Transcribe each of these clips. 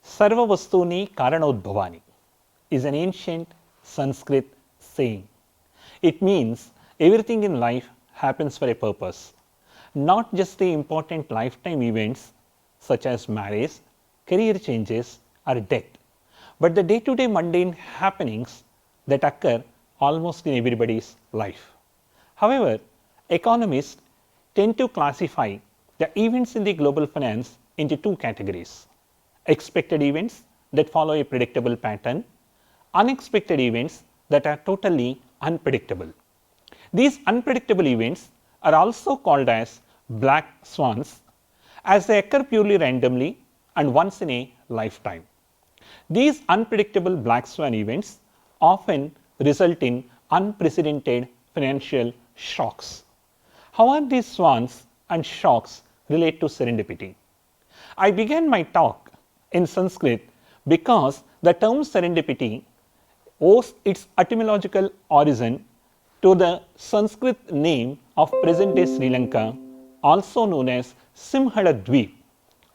Sarva Vastuni Karanodbhavani is an ancient Sanskrit saying. It means everything in life happens for a purpose, not just the important lifetime events such as marriage, career changes, or death, but the day-to-day mundane happenings that occur almost in everybody's life. However, economists tend to classify the events in the global finance into two categories: expected events that follow a predictable pattern, unexpected events that are totally unpredictable. These unpredictable events are also called as black swans, as they occur purely randomly and once in a lifetime. These unpredictable black swan events often result in unprecedented financial shocks. How are these swans and shocks relate to serendipity? I began my talk in Sanskrit because the term serendipity owes its etymological origin to the Sanskrit name of present-day Sri Lanka, also known as Simhala Dweep,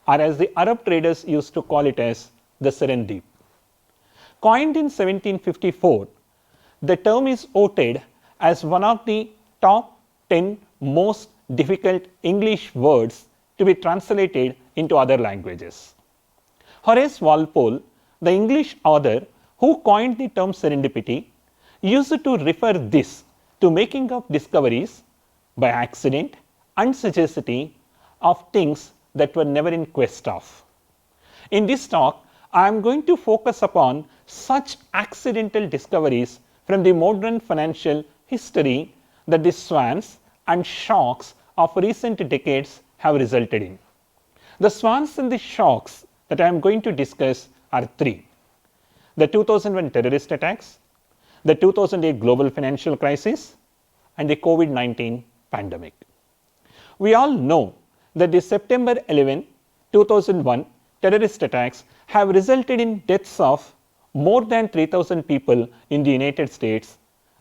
or as the Arab traders used to call it as the Serendip. Coined in 1754, the term is voted as one of the top 10 most difficult English words to be translated into other languages. Horace Walpole, the English author who coined the term serendipity, used to refer this to making of discoveries by accident and sagacity of things that were never in quest of. In this talk, I am going to focus upon such accidental discoveries from the modern financial history that the swans and shocks of recent decades have resulted in. The swans and the shocks that I am going to discuss are three: the 2001 terrorist attacks, the 2008 global financial crisis, and the COVID-19 pandemic. We all know that the September 11, 2001 terrorist attacks have resulted in deaths of more than 3,000 people in the United States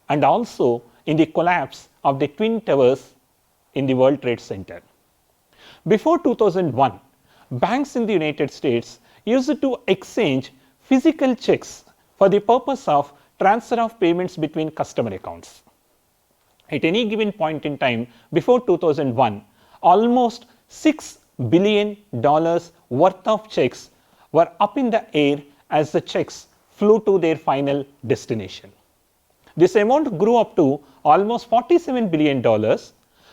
and also in the collapse of the Twin Towers in the World Trade Center. Before 2001, banks in the United States used to exchange physical checks for the purpose of transfer of payments between customer accounts. At any given point in time before 2001, almost $6 billion worth of checks were up in the air as the checks flew to their final destination. This amount grew up to almost $47 billion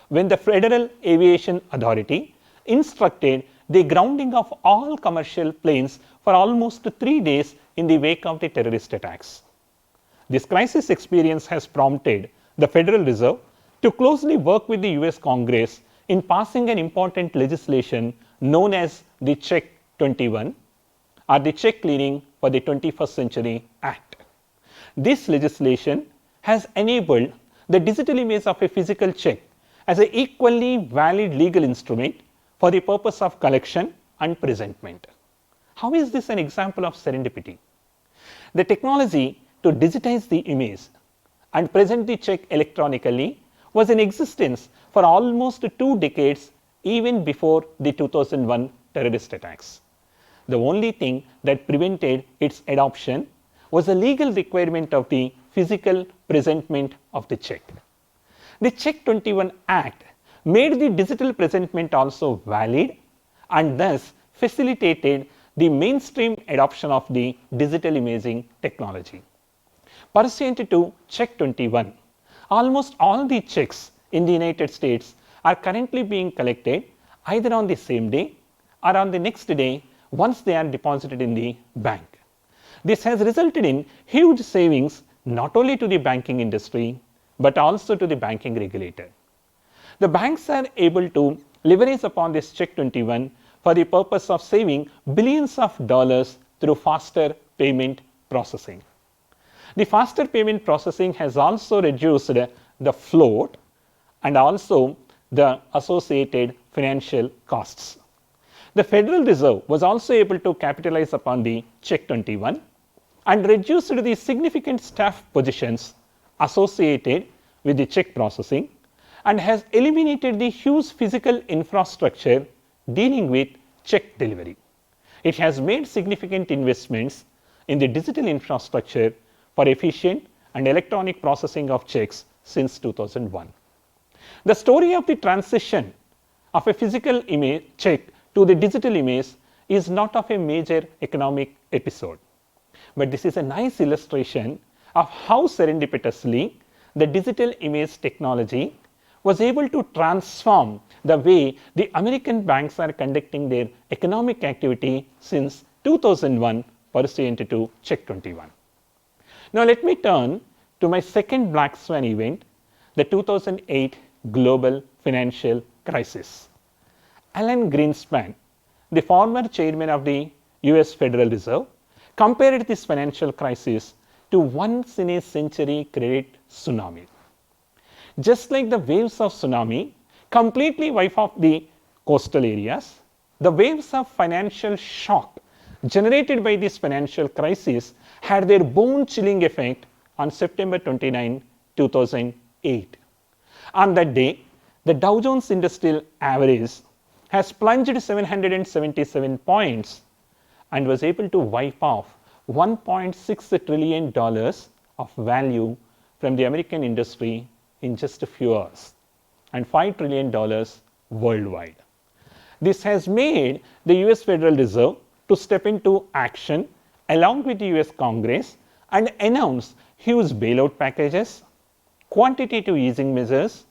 when the Federal Aviation Authority instructed the grounding of all commercial planes for almost 3 days in the wake of the terrorist attacks. This crisis experience has prompted the Federal Reserve to closely work with the US Congress in passing an important legislation known as the Check 21 or the Check Clearing for the 21st Century Act. This legislation has enabled the digital image of a physical check as an equally valid legal instrument for the purpose of collection and presentment. How is this an example of serendipity? The technology to digitize the image and present the check electronically was in existence for almost 2 decades even before the 2001 terrorist attacks. The only thing that prevented its adoption was the legal requirement of the physical presentment of the check. The Check 21 Act made the digital presentment also valid and thus facilitated the mainstream adoption of the digital imaging technology. Pursuant to Check 21, almost all the checks in the United States are currently being collected either on the same day or on the next day once they are deposited in the bank. This has resulted in huge savings not only to the banking industry but also to the banking regulator. The banks are able to leverage upon this Check 21 for the purpose of saving billions of dollars through faster payment processing. The faster payment processing has also reduced the float and also the associated financial costs. The Federal Reserve was also able to capitalize upon the Check 21 and reduced the significant staff positions associated with the check processing and has eliminated the huge physical infrastructure dealing with check delivery. It has made significant investments in the digital infrastructure for efficient and electronic processing of checks since 2001. The story of the transition of a physical image check to the digital image is not of a major economic episode, but this is a nice illustration of how serendipitously the digital image technology was able to transform the way the American banks are conducting their economic activity since 2001 pursuant to Check 21. Now, let me turn to my second black swan event, the 2008 global financial crisis. Alan Greenspan, the former chairman of the US Federal Reserve, compared this financial crisis to once in a century credit tsunami. Just like the waves of tsunami completely wipe out the coastal areas, the waves of financial shock generated by this financial crisis had their bone-chilling effect on September 29, 2008. On that day, the Dow Jones Industrial Average has plunged 777 points and was able to wipe off $1.6 trillion of value from the American industry in just a few hours, and $5 trillion worldwide. This has made the US Federal Reserve to step into action along with the US Congress and announce huge bailout packages, quantitative easing measures,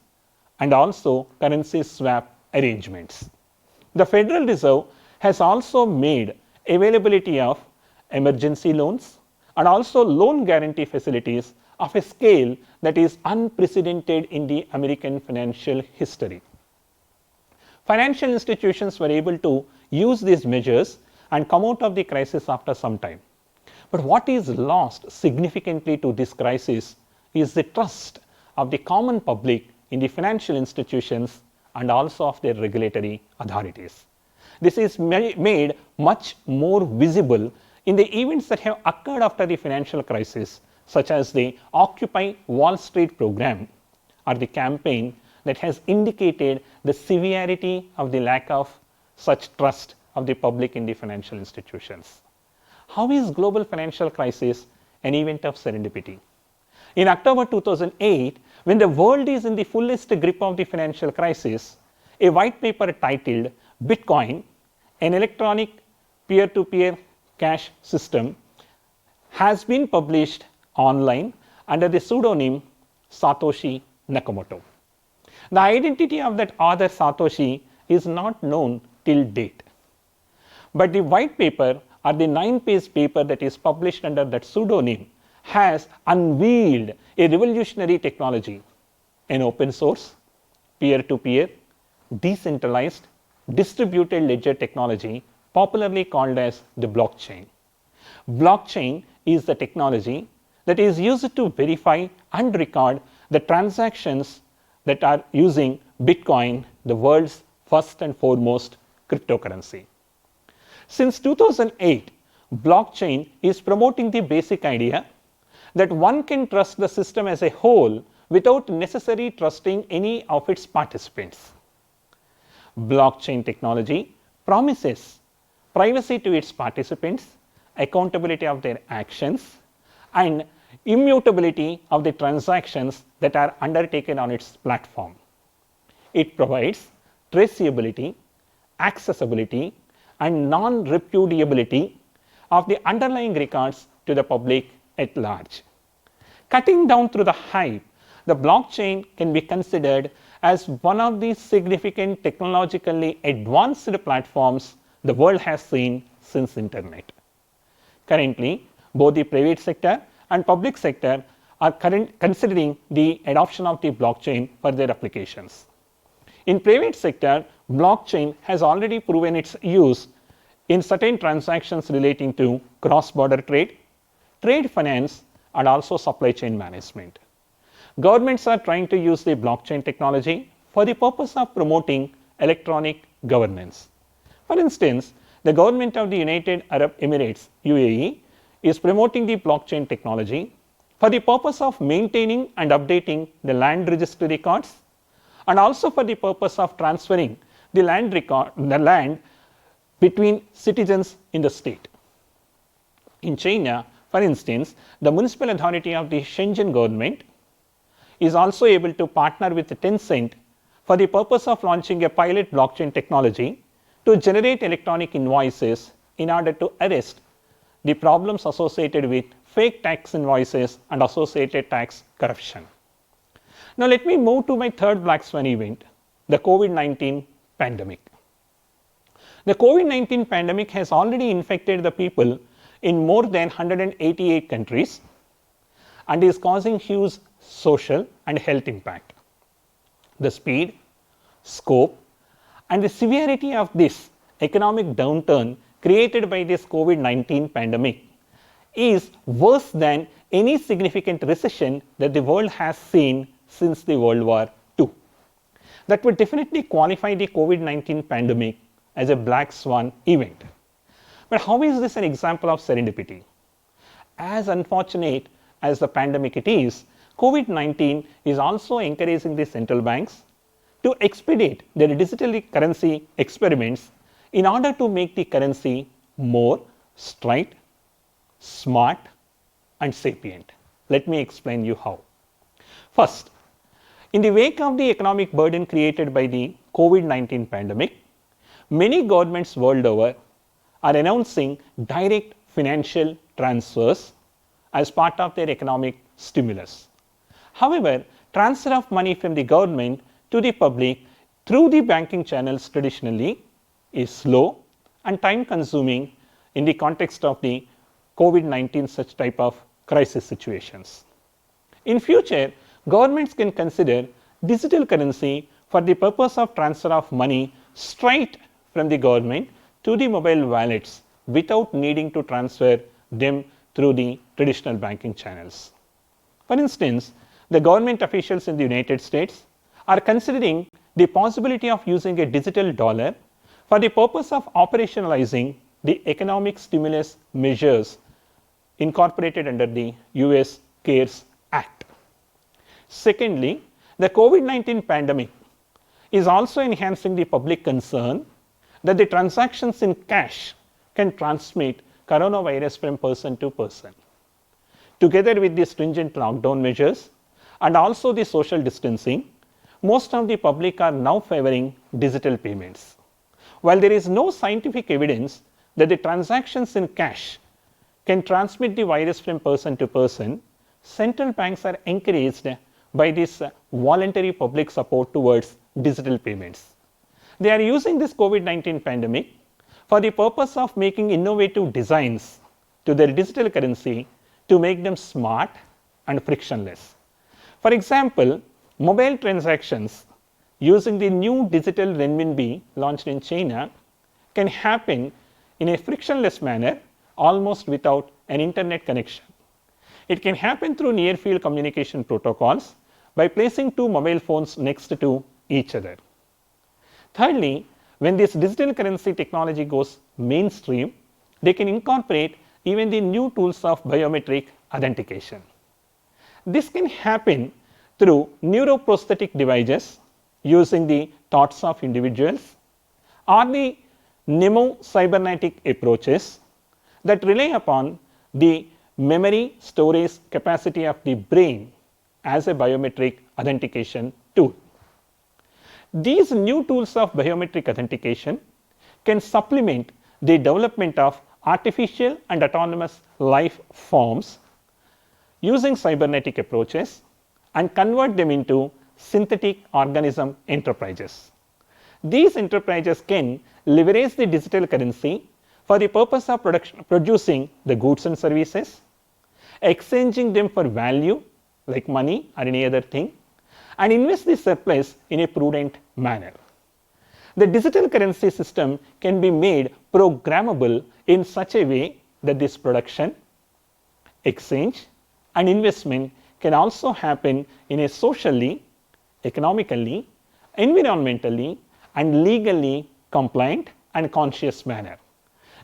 and also currency swap arrangements. The Federal Reserve has also made availability of emergency loans and also loan guarantee facilities of a scale that is unprecedented in the American financial history. Financial institutions were able to use these measures and come out of the crisis after some time. But what is lost significantly to this crisis is the trust of the common public in the financial institutions and also of their regulatory authorities. This is made much more visible in the events that have occurred after the financial crisis, such as the Occupy Wall Street program or the campaign that has indicated the severity of the lack of such trust of the public in the financial institutions. How is global financial crisis an event of serendipity? In October 2008, when the world is in the fullest grip of the financial crisis, a white paper titled Bitcoin, an electronic peer-to-peer cash system, has been published online under the pseudonym Satoshi Nakamoto. The identity of that author Satoshi is not known till date, but the white paper or the 9-page paper that is published under that pseudonym has unveiled a revolutionary technology, an open source, peer-to-peer, decentralized, distributed ledger technology popularly called as the blockchain. Blockchain is the technology that is used to verify and record the transactions that are using Bitcoin, the world's first and foremost cryptocurrency. Since 2008, blockchain is promoting the basic idea that one can trust the system as a whole without necessarily trusting any of its participants. Blockchain technology promises privacy to its participants, accountability of their actions, and immutability of the transactions that are undertaken on its platform. It provides traceability, accessibility, and non-repudiability of the underlying records to the public at large. Cutting down through the hype, the blockchain can be considered as one of the significant technologically advanced platforms the world has seen since internet. Currently, both the private sector and public sector are considering the adoption of the blockchain for their applications. In private sector, blockchain has already proven its use in certain transactions relating to cross-border trade, trade finance, and also supply chain management. Governments are trying to use the blockchain technology for the purpose of promoting electronic governance. For instance, the government of the United Arab Emirates (UAE) is promoting the blockchain technology for the purpose of maintaining and updating the land registry records, and also for the purpose of transferring the land between citizens in the state. In China, for instance, the municipal authority of the Shenzhen government is also able to partner with Tencent for the purpose of launching a pilot blockchain technology to generate electronic invoices in order to arrest the problems associated with fake tax invoices and associated tax corruption. Now, let me move to my third black swan event, the COVID-19 pandemic. The COVID-19 pandemic has already infected the people in more than 188 countries and is causing huge social and health impact. The speed, scope, and the severity of this economic downturn created by this COVID-19 pandemic is worse than any significant recession that the world has seen since the World War II. That would definitely qualify the COVID-19 pandemic as a black swan event. But how is this an example of serendipity? As unfortunate as the pandemic it is, COVID-19 is also encouraging the central banks to expedite their digital currency experiments in order to make the currency more straight, smart, and sapient. Let me explain you how. First, in the wake of the economic burden created by the COVID-19 pandemic, many governments world over are announcing direct financial transfers as part of their economic stimulus. However, transfer of money from the government to the public through the banking channels traditionally is slow and time consuming in the context of the COVID-19 such type of crisis situations. In future, governments can consider digital currency for the purpose of transfer of money straight from the government to the mobile wallets without needing to transfer them through the traditional banking channels. For instance, the government officials in the United States are considering the possibility of using a digital dollar for the purpose of operationalizing the economic stimulus measures incorporated under the US CARES Act. Secondly, the COVID-19 pandemic is also enhancing the public concern that the transactions in cash can transmit coronavirus from person to person. Together with the stringent lockdown measures and also the social distancing, most of the public are now favoring digital payments. While there is no scientific evidence that the transactions in cash can transmit the virus from person to person, central banks are encouraged by this voluntary public support towards digital payments. They are using this COVID-19 pandemic for the purpose of making innovative designs to their digital currency to make them smart and frictionless. For example, mobile transactions using the new digital renminbi launched in China can happen in a frictionless manner almost without an internet connection. It can happen through near field communication protocols by placing two mobile phones next to each other. Thirdly, when this digital currency technology goes mainstream, they can incorporate even the new tools of biometric authentication. This can happen through neuroprosthetic devices using the thoughts of individuals or the mnemo-cybernetic approaches that rely upon the memory storage capacity of the brain as a biometric authentication tool. These new tools of biometric authentication can supplement the development of artificial and autonomous life forms using cybernetic approaches and convert them into synthetic organism enterprises. These enterprises can leverage the digital currency for the purpose of producing the goods and services, exchanging them for value like money or any other thing, and invest the surplus in a prudent manner. The digital currency system can be made programmable in such a way that this production, exchange, and investment can also happen in a socially, economically, environmentally, and legally compliant and conscious manner.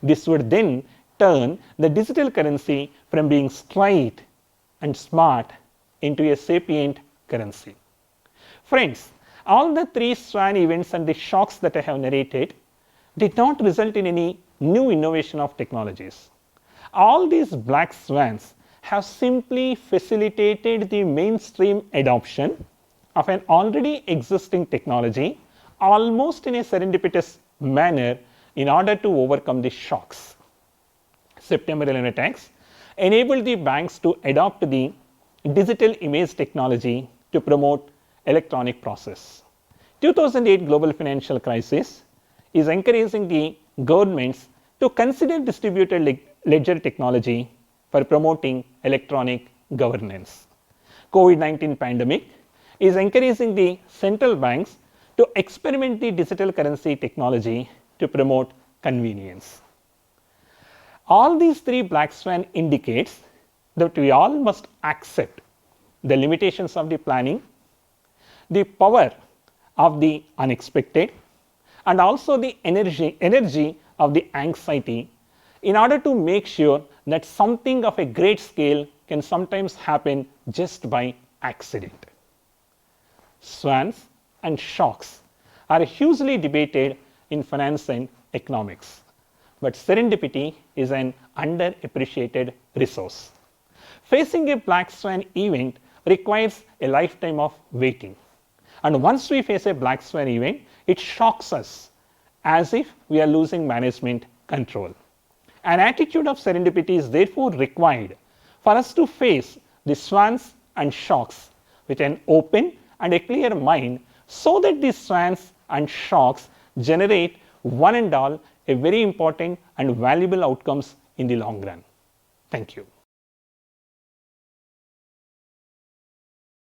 This would then turn the digital currency from being straight and smart into a sapient currency. Friends, all the three Swan events and the shocks that I have narrated did not result in any new innovation of technologies. All these black swans have simply facilitated the mainstream adoption of an already existing technology almost in a serendipitous manner in order to overcome the shocks. September 11 attacks enabled the banks to adopt the digital image technology to promote electronic process. 2008 global financial crisis is encouraging the governments to consider distributed ledger technology for promoting electronic governance. COVID-19 pandemic is encouraging the central banks to experiment the digital currency technology to promote convenience. All these three black swan indicates that we all must accept the limitations of the planning, the power of the unexpected, and also the energy of the anxiety in order to make sure that something of a great scale can sometimes happen just by accident. Swans and shocks are hugely debated in finance and economics, but serendipity is an underappreciated resource. Facing a black swan event requires a lifetime of waiting, and once we face a black swan event, it shocks us as if we are losing management control. An attitude of serendipity is therefore required for us to face the swans and shocks with an open and a clear mind, so that these swans and shocks generate one and all a very important and valuable outcomes in the long run. Thank you.